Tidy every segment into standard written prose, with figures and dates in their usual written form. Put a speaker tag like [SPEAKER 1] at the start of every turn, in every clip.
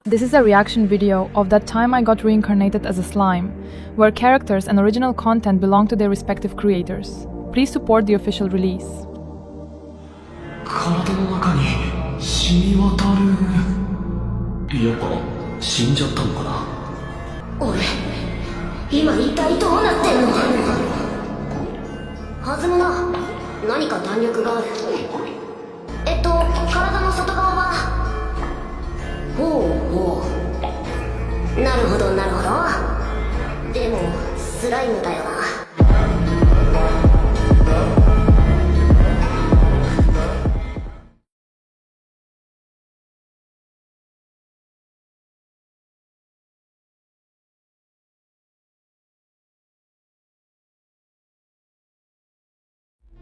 [SPEAKER 1] This is a reaction video of that time I got reincarnated as a slime, where characters and original content belong to their respective creators. Please support the official release.
[SPEAKER 2] 体の中に染み渡る。やっぱ死んじゃったのかな。
[SPEAKER 3] 俺今一体どうなってんの。弾むな。何か弾力がある。体の外側は。ほうほう、なるほどなるほど。でもスライムだよな。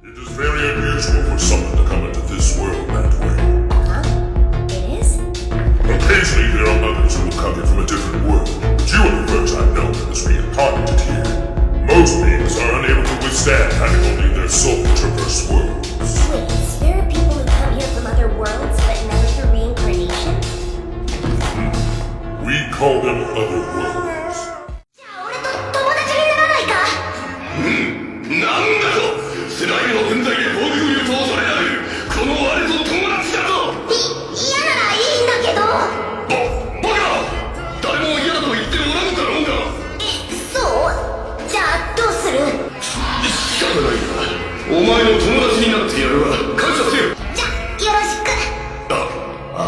[SPEAKER 4] It is very unusual for someone to come into this world that way.
[SPEAKER 3] Huh? It is?
[SPEAKER 4] Occasionally there are others who will come here from a different world, but you are the first I know that is reincarnated here. Most beings are unable to withstand having only their soul traverse worlds.
[SPEAKER 3] Wait, there are people who come here from other worlds but never through reincarnation?
[SPEAKER 4] We call them other worlds.
[SPEAKER 3] じゃあ俺と友達にならないか。
[SPEAKER 5] なんだと。スライムの分際で防御力を恐れられるこの我と友達だぞ。
[SPEAKER 3] 嫌ならいいんだけど。
[SPEAKER 5] バカ。誰も嫌だと言っておらんだろうが。
[SPEAKER 3] そうじゃあどうする。
[SPEAKER 5] 仕方ないな。お前の友達になってやるわ。感謝せよ。
[SPEAKER 3] じゃあよろしく。
[SPEAKER 5] ああ。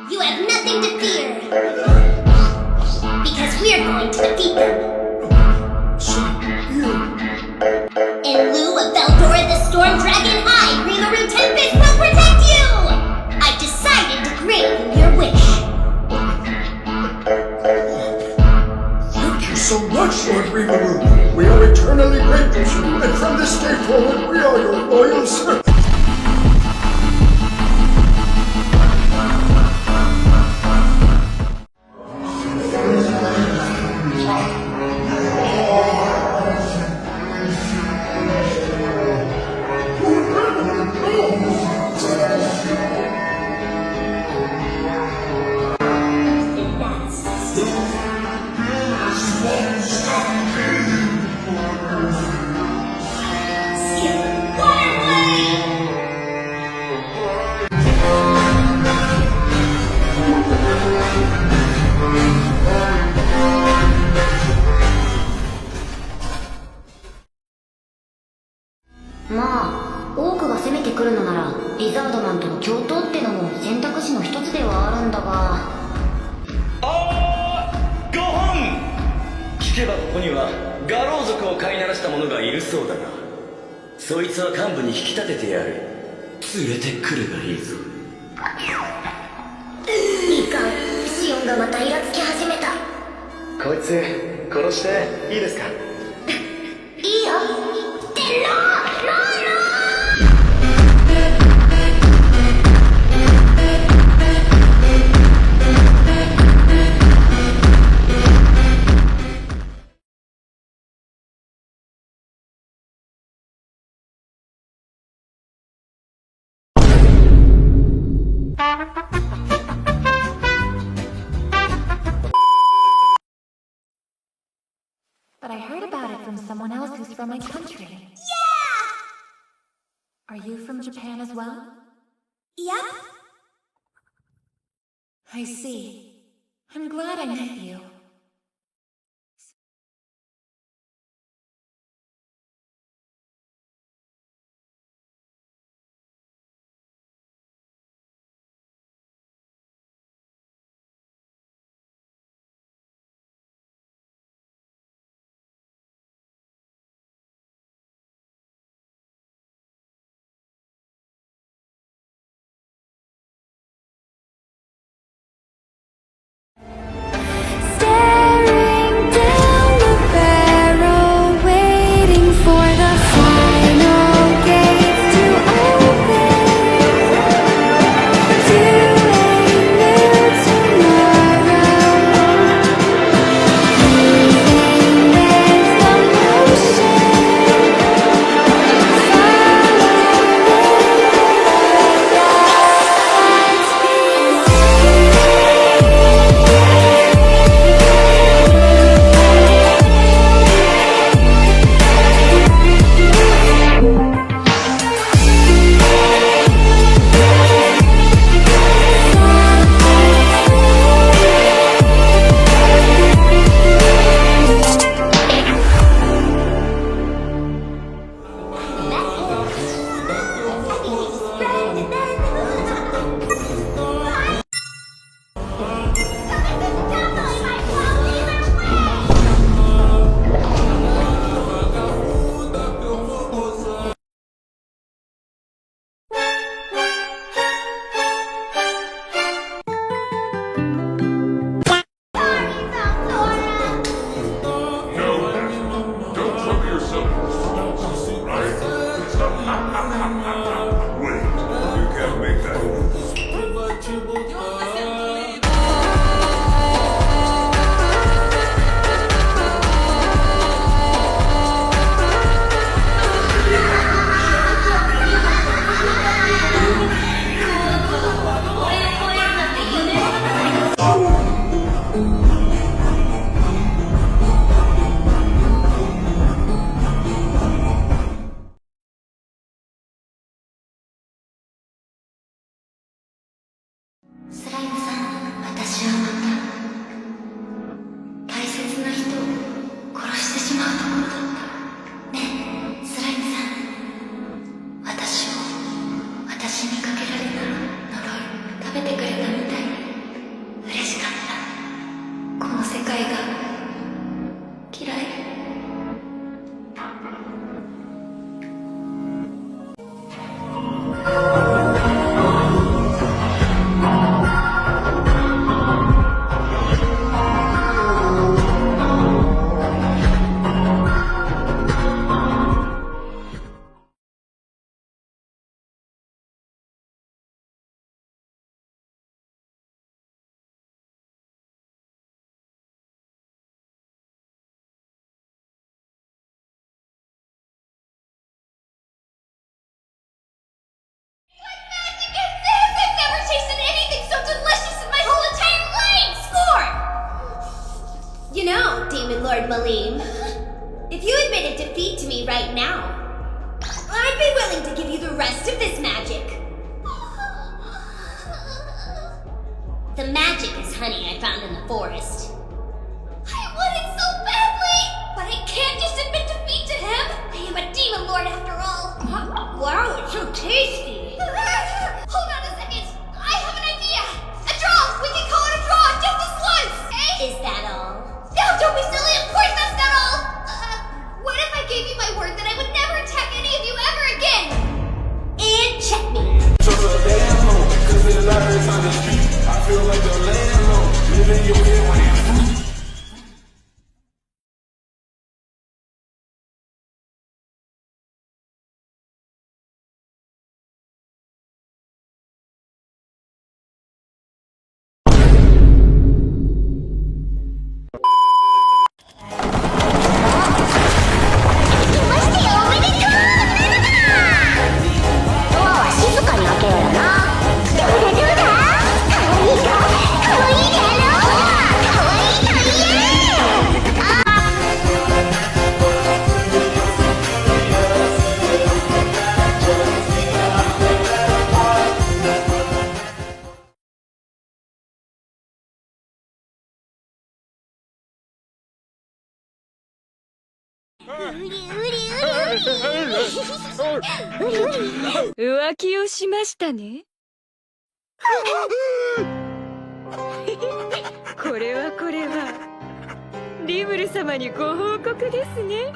[SPEAKER 3] You have nothing to fear, because we're going to defeat them. In lieu of Veldora the Storm Dragon, I, Rimuru Tempest, will protect you! I've decided to grant you your wish.
[SPEAKER 6] Thank you so much, Lord Rimuru. We are eternally grateful to you, and from this day forward, we are your loyal servants.
[SPEAKER 7] But I heard about it from someone else who's from my country. Are you from Japan as well?
[SPEAKER 3] Yep.
[SPEAKER 7] I see. I'm glad I met you.
[SPEAKER 8] Staring down the barrel, waiting for the final gates to open to a new tomorrow. Moving with the motion, following
[SPEAKER 4] No, don't trouble yourself. Right? Wait, you can't make that.
[SPEAKER 3] I've never tasted anything so delicious in my whole entire life! Score! You know, Demon Lord Malim, if you admitted defeat to me right now, I'd be willing to give you the rest of this magic. The magic is honey I found in the forest. I want it so badly, but I can't just admit defeat to him. I am a demon lord after all. Wow, it's so tasty. Hold on a second. I have an idea. A draw. We can call it a draw just this once. Eh? Is that all? No, don't be silly. Of course that's not all. What if I gave you my word that I would never attack any of you ever again? And checkmate.
[SPEAKER 8] 浮気をしましたね。これはリムル様にご報告ですね。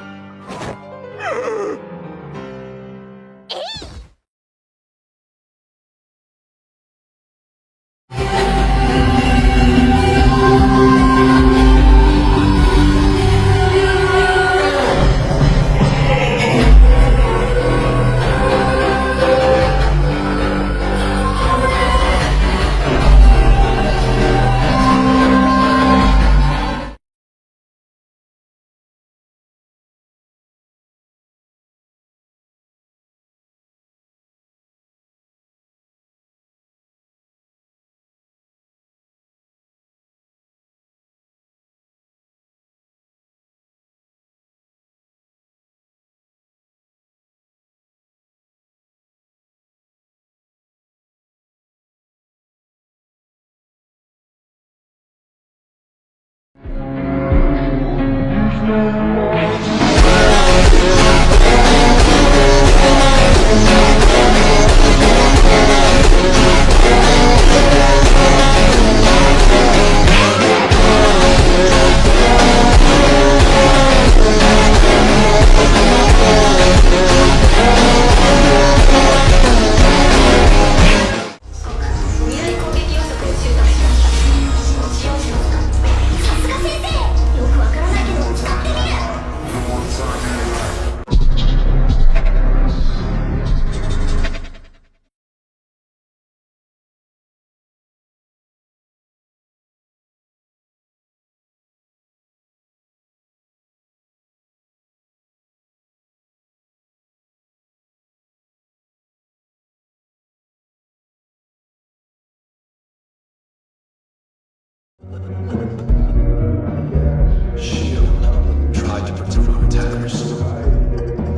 [SPEAKER 2] Shield tried to protect our attackers.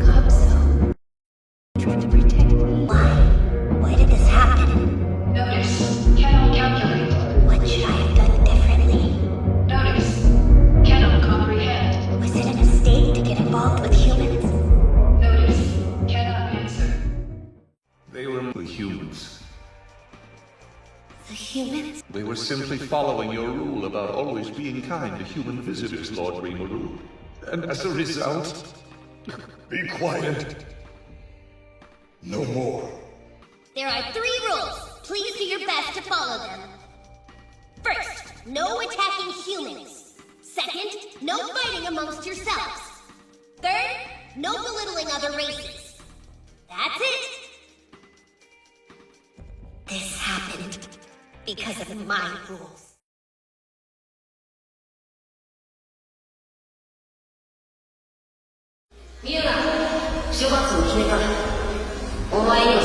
[SPEAKER 3] Gobso tried to protect me. Why? Why did this happen?
[SPEAKER 9] Notice, cannot calculate.
[SPEAKER 3] What should I have done differently?
[SPEAKER 9] Notice, cannot comprehend.
[SPEAKER 3] Was it a mistake to get involved with humans?
[SPEAKER 9] Notice, cannot answer.
[SPEAKER 5] They were the humans.
[SPEAKER 3] The humans?
[SPEAKER 5] They were simply following your rule about always being kind to human visitors, Lord Rimuru. And as a result...
[SPEAKER 6] Be quiet. No more.
[SPEAKER 3] There are 3 rules. Please do your best to follow them. First, no attacking humans. Second, no fighting amongst yourselves. Third, no belittling other races. That's it. This happened because of my rules.
[SPEAKER 7] ミュウナ、処罰を決めた。お前には。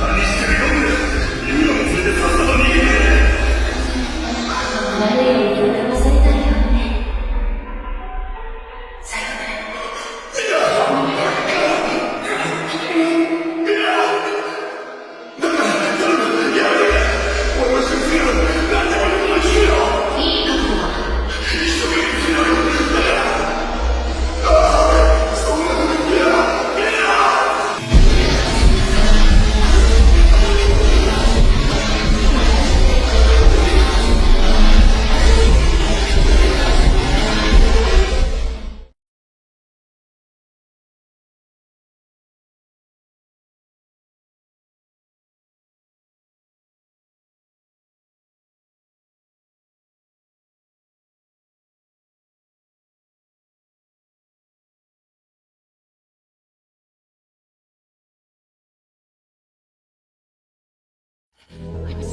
[SPEAKER 5] 何してるよ、ユウナも連れてさっさと逃げて。
[SPEAKER 7] 悪いように騙されたいよね。さよなら。いい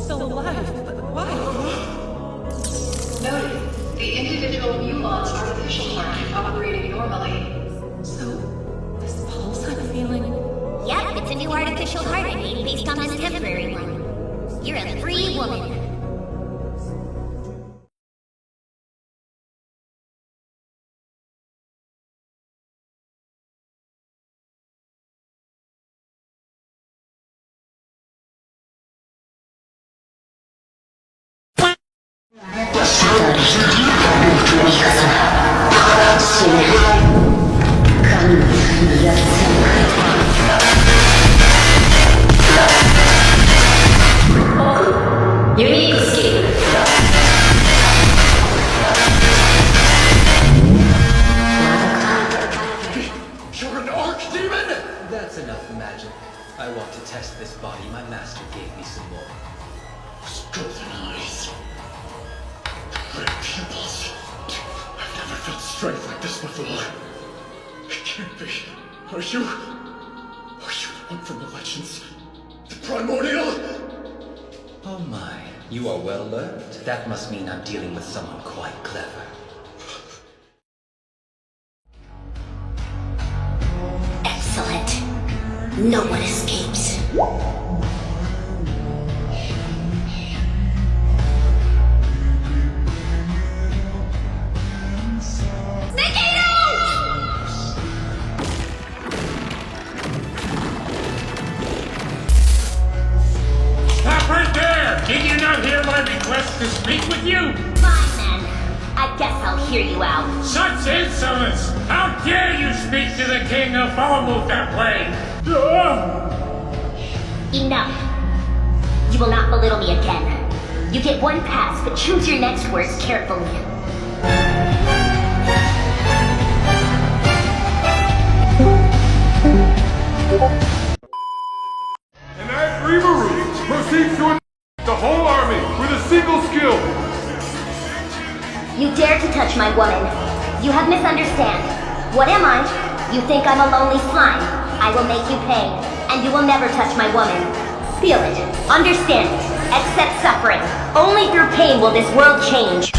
[SPEAKER 7] 覚悟は。
[SPEAKER 9] Noted, the individual Mulan's artificial heart operating normally.
[SPEAKER 3] Yep, it's a new artificial heart I made based on this temporary one. You're a free woman.
[SPEAKER 7] しない神の国やつユニークスキル
[SPEAKER 6] You're an archdemon!
[SPEAKER 10] That's enough magic. I want to test this body. My master gave me some more.
[SPEAKER 6] Those golden eyes. The red pupils. I've never felt strength like this before. It can't be. Are you the one from the legends? The primordial?
[SPEAKER 10] Oh my, you are well learned. That must mean I'm dealing with someone quite clever.
[SPEAKER 3] Excellent. No one escapes.
[SPEAKER 11] Stop right there! Did you not hear my request to speak with you?
[SPEAKER 3] Fine then. I guess I'll hear you out.
[SPEAKER 11] Such insolence! How dare you speak to the king of Falmouth that way?
[SPEAKER 3] Enough. You will not belittle me again. You get one pass, but choose your next words carefully.
[SPEAKER 4] And as Rimuru proceeds to the whole army with a single skill.
[SPEAKER 3] You dare to touch my woman. You have misunderstand. What am I? You think I'm a lonely slime. I will make you pay, and you will never touch my woman. Feel it. Understand it. Accept suffering. Only through pain will this world change.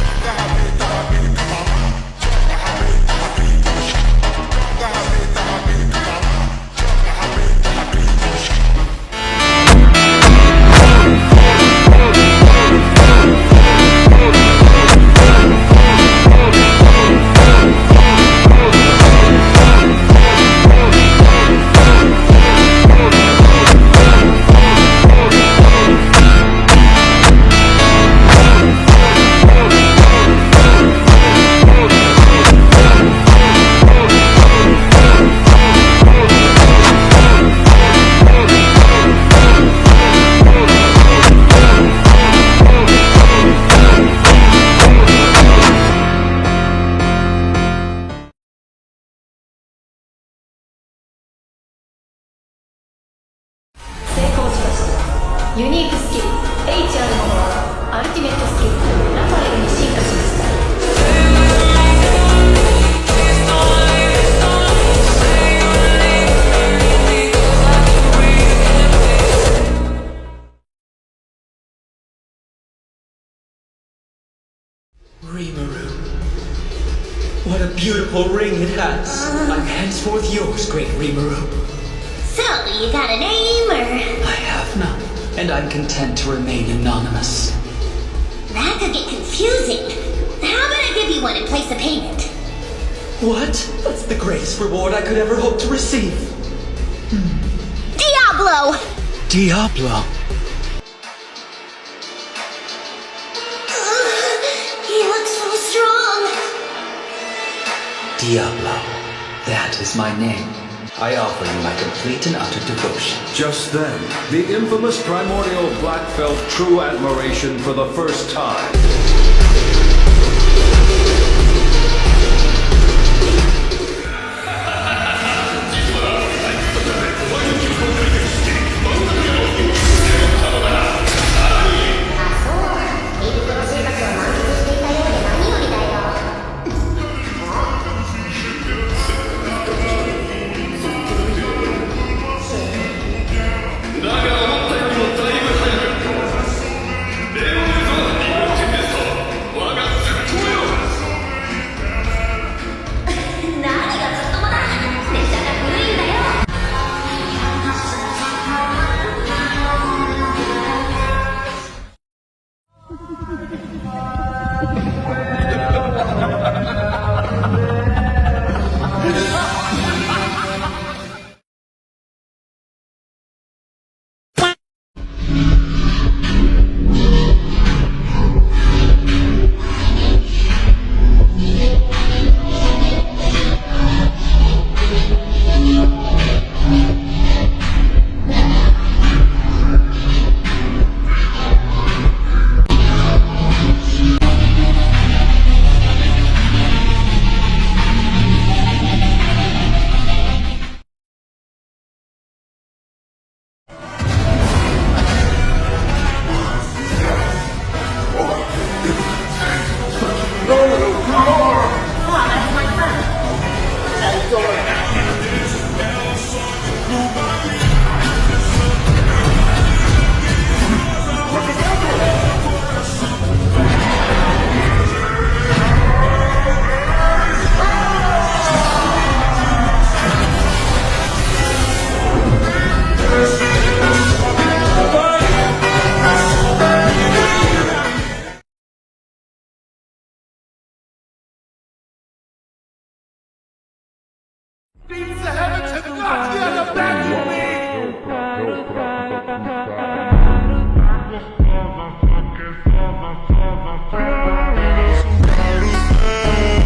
[SPEAKER 10] Rimuru. What a beautiful ring it has. I'm henceforth yours, great Rimuru.
[SPEAKER 3] So, you got a name, or?
[SPEAKER 10] I have none, and I'm content to remain anonymous.
[SPEAKER 3] That could get confusing. How about I give you one in place of payment?
[SPEAKER 10] What? That's the greatest reward I could ever hope to receive.
[SPEAKER 3] Diablo!
[SPEAKER 10] Diablo.
[SPEAKER 3] He looks so strong.
[SPEAKER 10] Diablo. That is my name. I offer you my complete and utter devotion.
[SPEAKER 12] Just then, the infamous primordial black felt true admiration for the first time.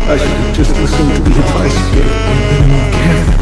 [SPEAKER 13] I should have just listened to the advice you gave and been more careful.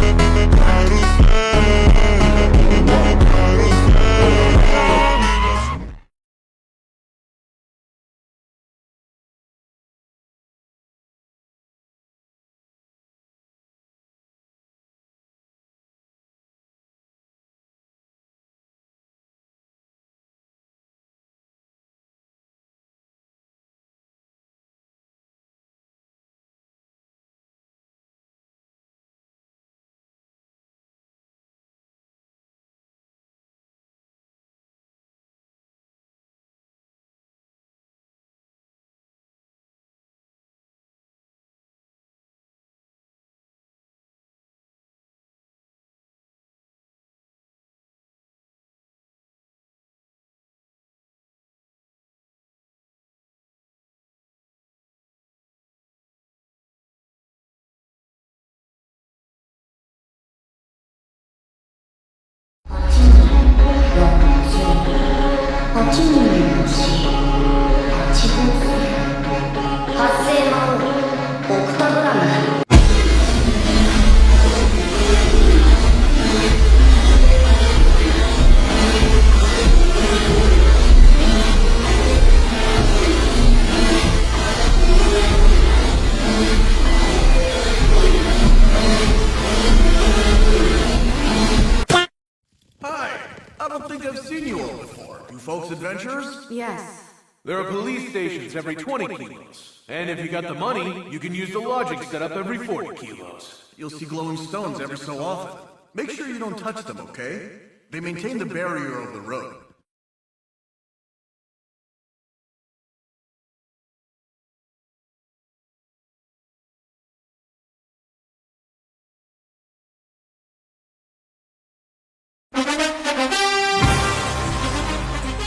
[SPEAKER 14] Adventures?
[SPEAKER 15] Yes.
[SPEAKER 14] There are police stations every 20 kilos. And if you got the money, you can use the logic setup every 40 kilos.
[SPEAKER 6] You'll see glowing stones every so often. Make sure you don't touch them, okay? They maintain the barrier of the road.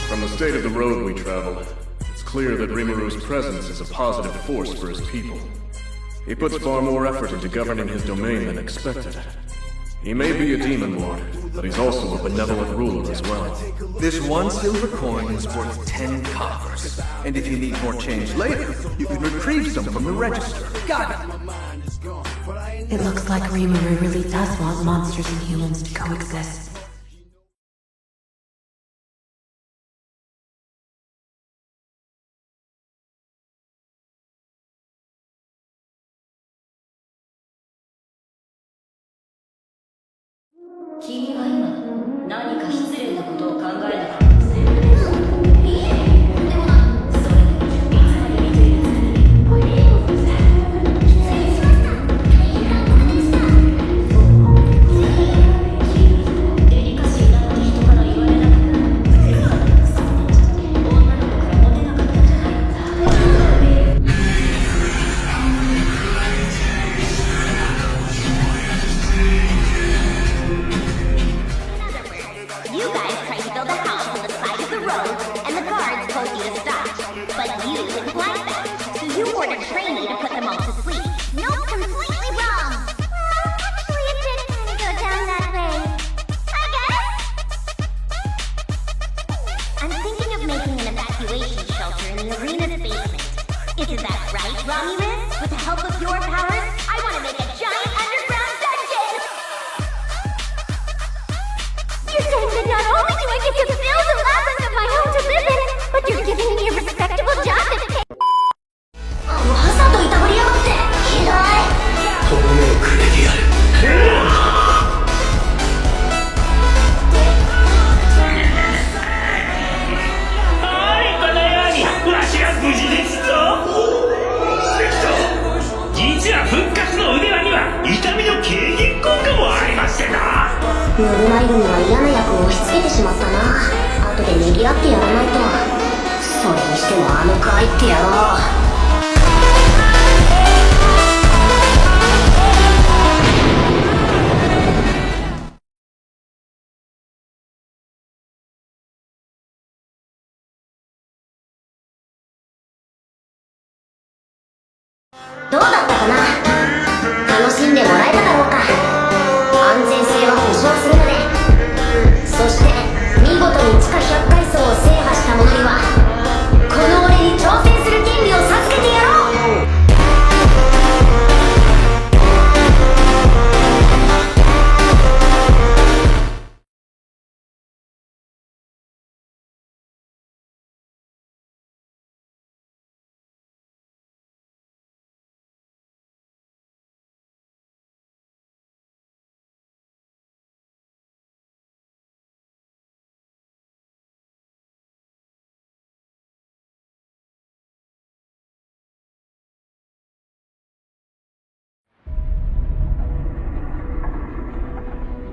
[SPEAKER 16] From the state of the road we travel, it's clear that Rimuru's presence is a positive force for his people. He puts far more effort into governing his domain than expected. He may be a demon lord, but he's also a benevolent ruler as well.
[SPEAKER 17] This one silver coin is worth 10 coppers. And if you need more change later, you can retrieve some from the register. Got it!
[SPEAKER 15] It looks like Rimuru really does want monsters and humans to coexist.
[SPEAKER 3] You guys tried to build a house on the side of the
[SPEAKER 7] ムグナリ軍は嫌な役を押し付けてしまったな。後でねぎらってやらないと。それにしてもあの可愛ってやろう。どうだったかな。楽しんでもらえただろうか。安全性は保証するので。そして見事に地下100階層を制覇した者にはこの俺に挑戦する権利を授けてやろう。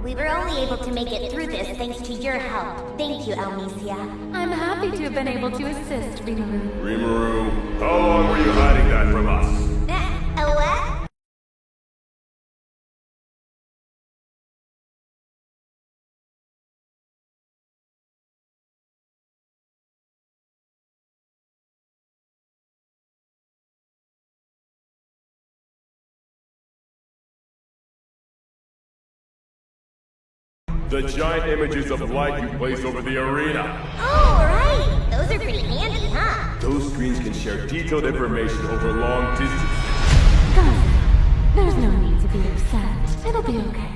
[SPEAKER 3] We were only able to make it through this thanks to your help. Thank you, Elmesia.
[SPEAKER 15] I'm happy to have been able to assist, Rimuru.
[SPEAKER 4] Rimuru, how long were you hiding that from us?
[SPEAKER 3] What?
[SPEAKER 4] The giant images of light you place over the arena.
[SPEAKER 3] Oh, right! Those are pretty handy, huh?
[SPEAKER 4] Those screens can share detailed information over long distances.
[SPEAKER 15] Guys, there's no need to be upset. It'll be okay.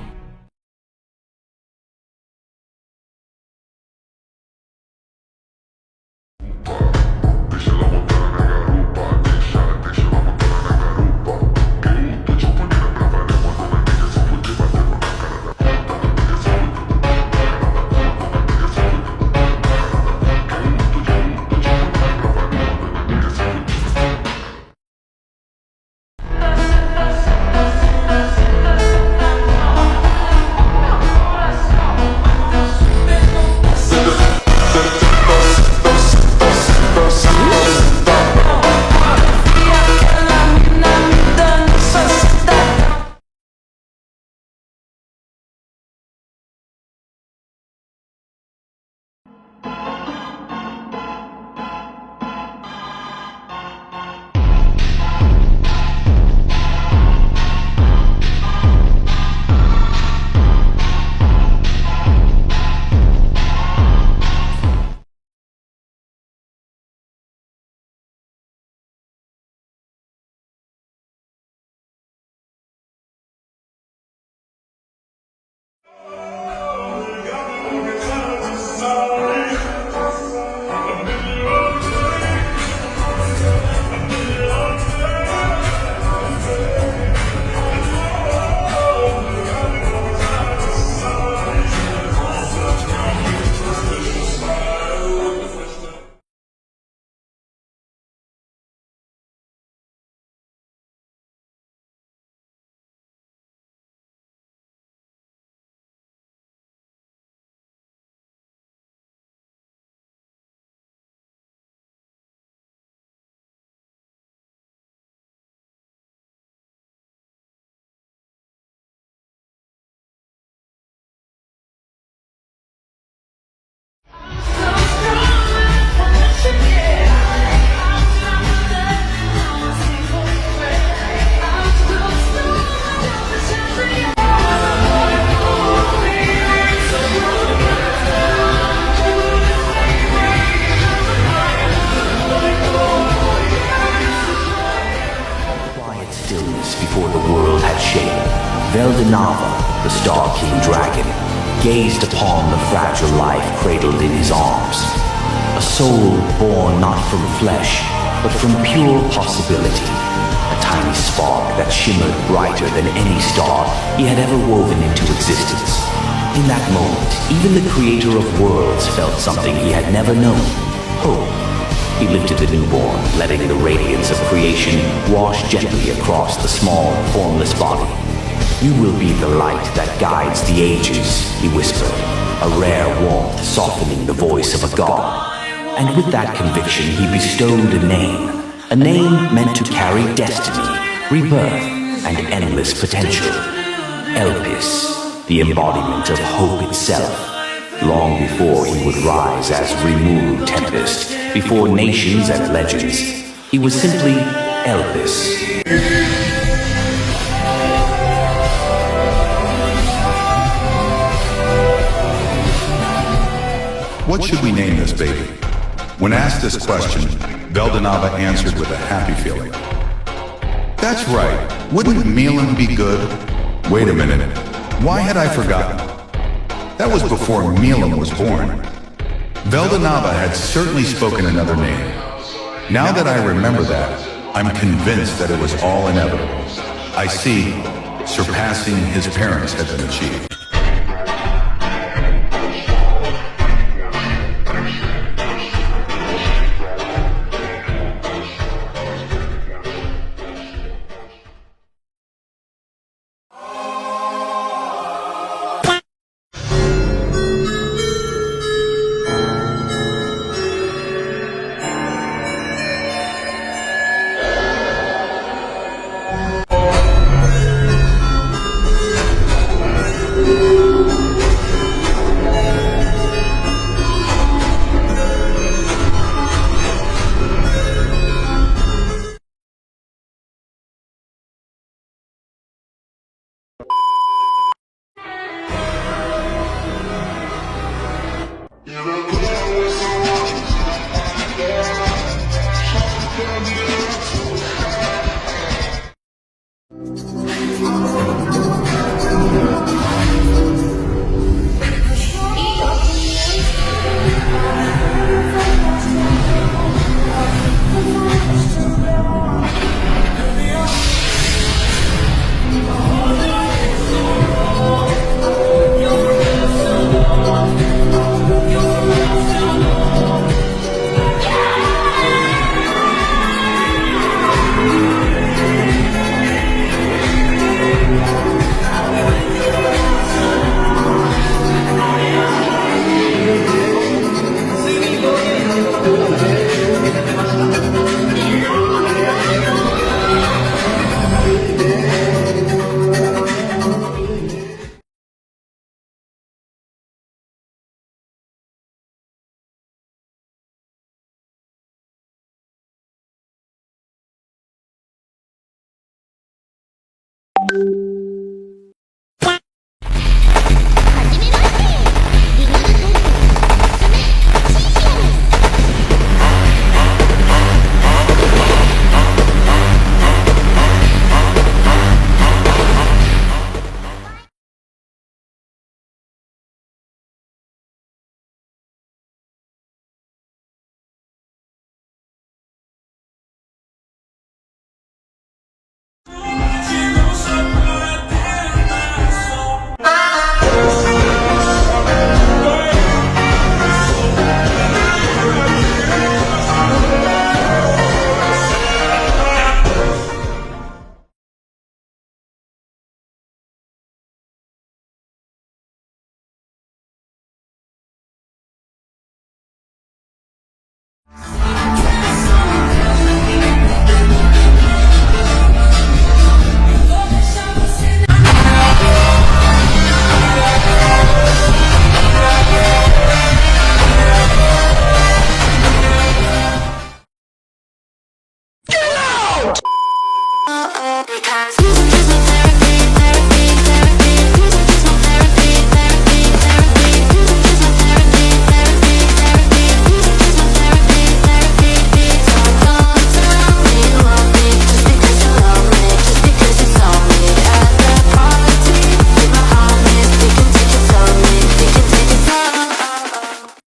[SPEAKER 18] before the world had shaken, Veldenava, the Star King Dragon, gazed upon the fragile life cradled in his arms. A soul born not from flesh, but from pure possibility. A tiny spark that shimmered brighter than any star he had ever woven into existence. In that moment, even the creator of worlds felt something he had never known. Hope. He lifted the newborn, letting the radiance of creation wash gently across the small, formless body. You will be the light that guides the ages, he whispered, a rare warmth softening the voice of a god. And with that conviction he bestowed a name meant to carry destiny, rebirth, and endless potential. Elpis, the embodiment of hope itself. Long before he would rise as Rimuru Tempest, before nations and legends, he was simply Elpis.
[SPEAKER 19] What should we name this baby? When asked this question, Veldanava answered with a happy feeling. That's right, wouldn't Milan be good? Wait a minute, why had I forgotten? That was before Milan was born. Veldanava had certainly spoken another name. Now that I remember that, I'm convinced that it was all inevitable. I see, surpassing his parents had been achieved.
[SPEAKER 1] you